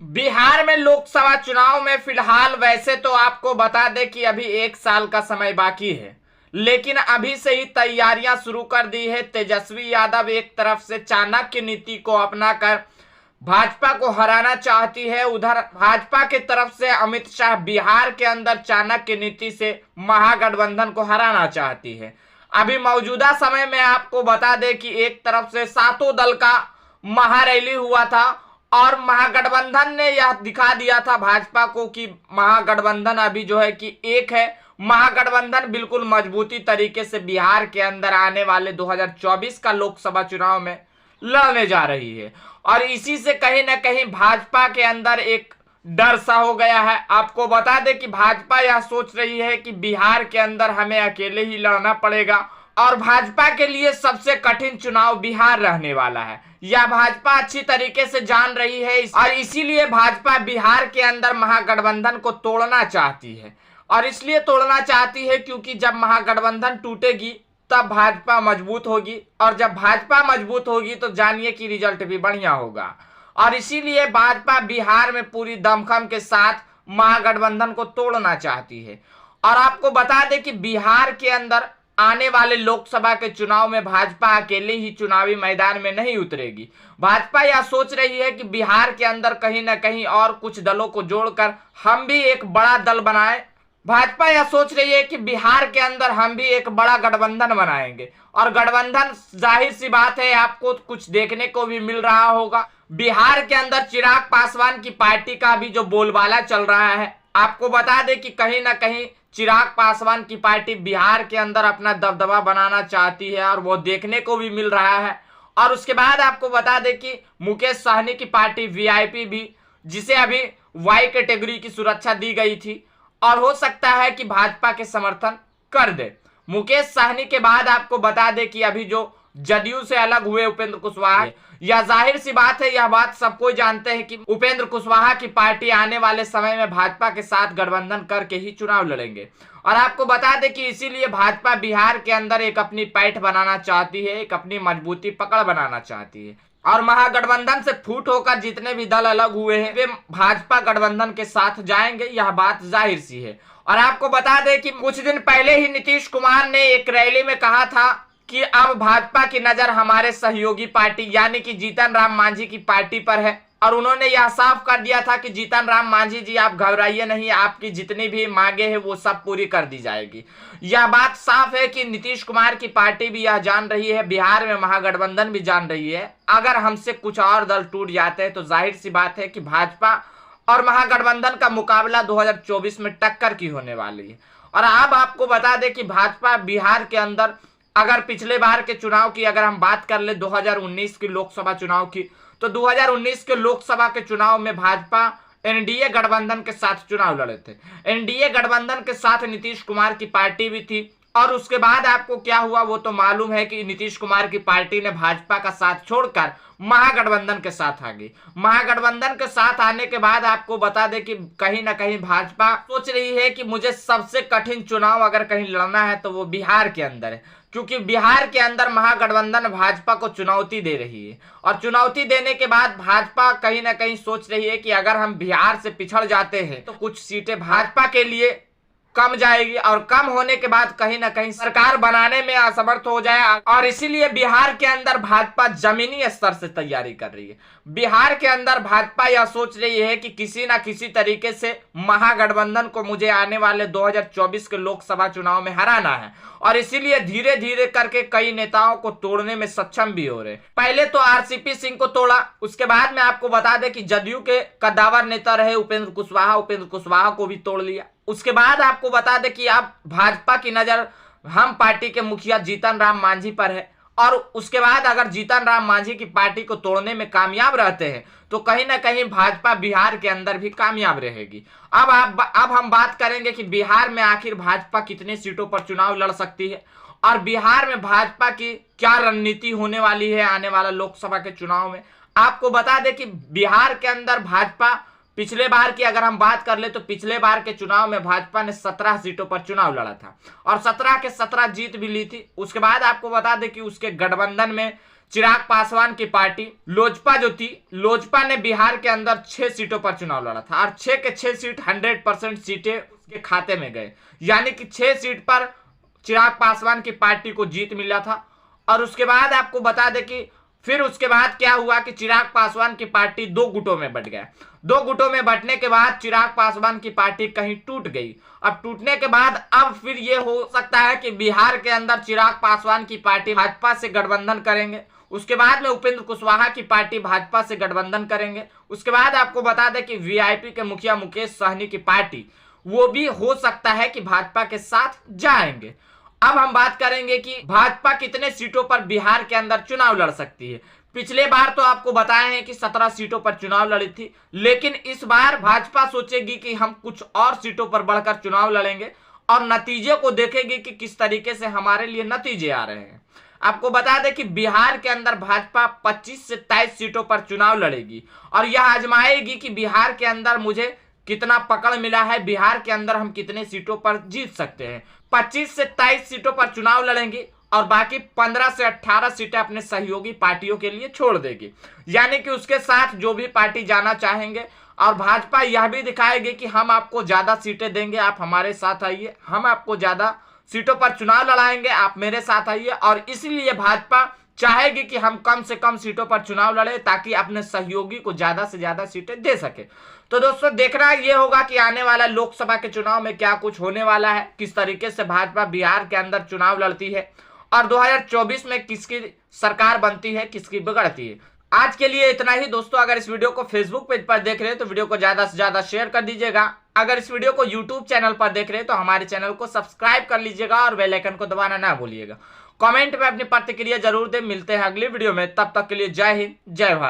बिहार में लोकसभा चुनाव में फिलहाल वैसे तो आपको बता दें कि अभी 1 साल का समय बाकी है, लेकिन अभी से ही तैयारियां शुरू कर दी है। तेजस्वी यादव एक तरफ से चाणक्य नीति को अपनाकर भाजपा को हराना चाहती है, उधर भाजपा की तरफ से अमित शाह बिहार के अंदर चाणक्य नीति से महागठबंधन को हराना चाहती है। अभी मौजूदा समय में आपको बता दें कि एक तरफ से सातों दल का महारैली हुआ था और महागठबंधन ने यह दिखा दिया था भाजपा को कि महागठबंधन अभी जो है कि एक है। महागठबंधन बिल्कुल मजबूती तरीके से बिहार के अंदर आने वाले 2024 का लोकसभा चुनाव में लड़ने जा रही है और इसी से कहीं ना कहीं भाजपा के अंदर एक डर सा हो गया है। आपको बता दें कि भाजपा यह सोच रही है कि बिहार के अंदर हमें अकेले ही लड़ना पड़ेगा और भाजपा के लिए सबसे कठिन चुनाव बिहार रहने वाला है। यह भाजपा अच्छी तरीके से जान रही है और इसीलिए भाजपा बिहार के अंदर महागठबंधन को तोड़ना चाहती है। और इसलिए तोड़ना चाहती है क्योंकि जब महागठबंधन टूटेगी तब भाजपा मजबूत होगी और जब भाजपा मजबूत होगी तो जानिए कि रिजल्ट भी बढ़िया होगा। और इसीलिए भाजपा बिहार में पूरी दमखम के साथ महागठबंधन को तोड़ना चाहती है। और आपको बता दें कि बिहार के अंदर आने वाले लोकसभा के चुनाव में भाजपा अकेले ही चुनावी मैदान में नहीं उतरेगी। भाजपा यह सोच रही है कि बिहार के अंदर कहीं ना कहीं और कुछ दलों को जोड़कर हम भी एक बड़ा दल बनाएं। भाजपा यह सोच रही है कि बिहार के अंदर हम भी एक बड़ा गठबंधन बनाएंगे और गठबंधन जाहिर सी बात है आपको कुछ देखने को भी मिल रहा होगा। बिहार के अंदर चिराग पासवान की पार्टी का भी जो बोलबाला चल रहा है, आपको बता दें कि कहीं ना कहीं चिराग पासवान की पार्टी बिहार के अंदर अपना दबदबा बनाना चाहती है और वो देखने को भी मिल रहा है। और उसके बाद आपको बता दें कि मुकेश सहनी की पार्टी वीआईपी भी, जिसे अभी वाई कैटेगरी की सुरक्षा दी गई थी और हो सकता है कि भाजपा के समर्थन कर दे। मुकेश सहनी के बाद आपको बता दें कि अभी जो जदयू से अलग हुए उपेंद्र कुशवाहा, यह जाहिर सी बात है, यह बात सबको जानते हैं कि उपेंद्र कुशवाहा की पार्टी आने वाले समय में भाजपा के साथ गठबंधन करके ही चुनाव लड़ेंगे। और आपको बता दें कि इसीलिए भाजपा बिहार के अंदर एक अपनी पैठ बनाना चाहती है, एक अपनी मजबूती पकड़ बनाना चाहती है और महागठबंधन से फूट होकर जितने भी दल अलग हुए हैं वे भाजपा गठबंधन के साथ जाएंगे, यह बात जाहिर सी है। और आपको बता दें कि कुछ दिन पहले ही नीतीश कुमार ने एक रैली में कहा था कि अब भाजपा की नजर हमारे सहयोगी पार्टी यानी कि जीतन राम मांझी की पार्टी पर है और उन्होंने यह साफ कर दिया था कि जीतन राम मांझी जी आप घबराइए नहीं, आपकी जितनी भी मांगे हैं वो सब पूरी कर दी जाएगी। यह बात साफ है कि नीतीश कुमार की पार्टी भी यह जान रही है, बिहार में महागठबंधन भी जान रही है, अगर हमसे कुछ और दल टूट जाते हैं तो जाहिर सी बात है कि भाजपा और महागठबंधन का मुकाबला 2024 में टक्कर की होने वाली है। और अब आपको बता दें कि भाजपा बिहार के अंदर अगर पिछले बार के चुनाव की अगर हम बात कर ले 2019 की लोकसभा चुनाव की, तो 2019 के लोकसभा के चुनाव में भाजपा एनडीए गठबंधन के साथ चुनाव लड़े थे। एनडीए गठबंधन के साथ नीतीश कुमार की पार्टी भी थी और उसके बाद आपको क्या हुआ वो तो मालूम है कि नीतीश कुमार की पार्टी ने भाजपा का साथ छोड़कर महागठबंधन के साथ आ गई। महागठबंधन के साथ आने के बाद आपको बता दें कि कहीं ना कहीं भाजपा सोच रही है कि मुझे सबसे कठिन चुनाव अगर कहीं लड़ना है तो वो बिहार के अंदर है, क्योंकि बिहार के अंदर महागठबंधन भाजपा को चुनौती दे रही है और चुनौती देने के बाद भाजपा कहीं ना कहीं सोच रही है कि अगर हम बिहार से पिछड़ जाते हैं तो कुछ सीटें भाजपा के लिए कम जाएगी और कम होने के बाद कहीं ना कहीं सरकार बनाने में असमर्थ हो जाए और इसीलिए बिहार के अंदर भाजपा जमीनी स्तर से तैयारी कर रही है। बिहार के अंदर भाजपा यह सोच रही है कि किसी ना किसी तरीके से महागठबंधन को मुझे आने वाले 2024 के लोकसभा चुनाव में हराना है और इसीलिए धीरे धीरे करके कई नेताओं को तोड़ने में सक्षम भी हो रहे। पहले तो आरसीपी सिंह को तोड़ा, उसके बाद में आपको बता दें कि जदयू के कद्दावर नेता रहे उपेंद्र कुशवाहा को भी तोड़ लिया। उसके बाद आपको बता दें कि अब भाजपा की नजर हम पार्टी के मुखिया जीतन राम मांझी पर है और उसके बाद अगर जीतन राम मांझी की पार्टी को तोड़ने में कामयाब रहते हैं तो कहीं ना कहीं भाजपा बिहार के अंदर भी कामयाब रहेगी। अब हम बात करेंगे कि बिहार में आखिर भाजपा कितने सीटों पर चुनाव लड़ सकती है और बिहार में भाजपा की क्या रणनीति होने वाली है आने वाला लोकसभा के चुनाव में। आपको बता दें कि बिहार के अंदर भाजपा पिछले बार की अगर हम बात कर ले तो पिछले बार के चुनाव में भाजपा ने 17 सीटों पर चुनाव लड़ा था और 17 के 17 जीत भी ली थी। उसके बाद आपको बता दें कि उसके गठबंधन में चिराग पासवान की पार्टी लोजपा जो थी, लोजपा ने बिहार के अंदर 6 सीटों पर चुनाव लड़ा था और 6 के 6 सीट 100% सीटें उसके खाते में गए, यानी कि 6 सीट पर चिराग पासवान की पार्टी को जीत मिला था। और उसके बाद आपको बता दें कि फिर उसके बाद क्या हुआ कि चिराग पासवान की पार्टी 2 गुटों में बंट गया। 2 गुटों में बंटने के बाद चिराग पासवान की पार्टी कहीं टूट गई। अब टूटने के बाद अब फिर ये हो सकता है कि बिहार के अंदर चिराग पासवान की पार्टी भाजपा से गठबंधन करेंगे, उसके बाद में उपेंद्र कुशवाहा की पार्टी भाजपा से गठबंधन करेंगे। उसके बाद आपको बता दें कि वीआईपी के मुखिया मुकेश सहनी की पार्टी वो भी हो सकता है कि भाजपा के साथ जाएंगे। अब हम बात करेंगे कि भाजपा कितने सीटों पर बिहार के अंदर चुनाव लड़ सकती है। पिछले बार तो आपको बताए हैं कि 17 सीटों पर चुनाव लड़ी थी, लेकिन इस बार भाजपा सोचेगी कि हम कुछ और सीटों पर बढ़कर चुनाव लड़ेंगे और नतीजे को देखेगी कि किस तरीके से हमारे लिए नतीजे आ रहे हैं। आपको बता दें कि बिहार के अंदर भाजपा 25 से 23 सीटों पर चुनाव लड़ेगी और यह आजमाएगी कि बिहार के अंदर मुझे कितना पकड़ मिला है, बिहार के अंदर हम कितने सीटों पर जीत सकते हैं। 25 से 23 सीटों पर चुनाव लड़ेंगी और बाकी 15 से 18 सीटें अपने सहयोगी पार्टियों के लिए छोड़ देगी, यानी कि उसके साथ जो भी पार्टी जाना चाहेंगे। और भाजपा यह भी दिखाएगी कि हम आपको ज्यादा सीटें देंगे, आप हमारे साथ आइए, हम आपको ज्यादा सीटों पर चुनाव लड़ाएंगे, आप मेरे साथ आइए। और इसलिए भाजपा चाहेगी कि हम कम से कम सीटों पर चुनाव लड़े ताकि अपने सहयोगी को ज्यादा से ज्यादा सीटें दे सके। तो दोस्तों देखना ये होगा कि आने वाला लोकसभा के चुनाव में क्या कुछ होने वाला है, किस तरीके से भाजपा बिहार के अंदर चुनाव लड़ती है और 2024 में किसकी सरकार बनती है, किसकी बिगड़ती है। आज के लिए इतना ही दोस्तों। अगर इस वीडियो को फेसबुक पेज पर देख रहे हैं तो वीडियो को ज्यादा से ज्यादा शेयर कर दीजिएगा। अगर इस वीडियो को यूट्यूब चैनल पर देख रहे हैं तो हमारे चैनल को सब्सक्राइब कर लीजिएगा और बेल आइकन को दबाना ना भूलिएगा। कमेंट में अपनी प्रतिक्रिया जरूर दें। मिलते हैं अगली वीडियो में, तब तक के लिए जय हिंद, जय भारत।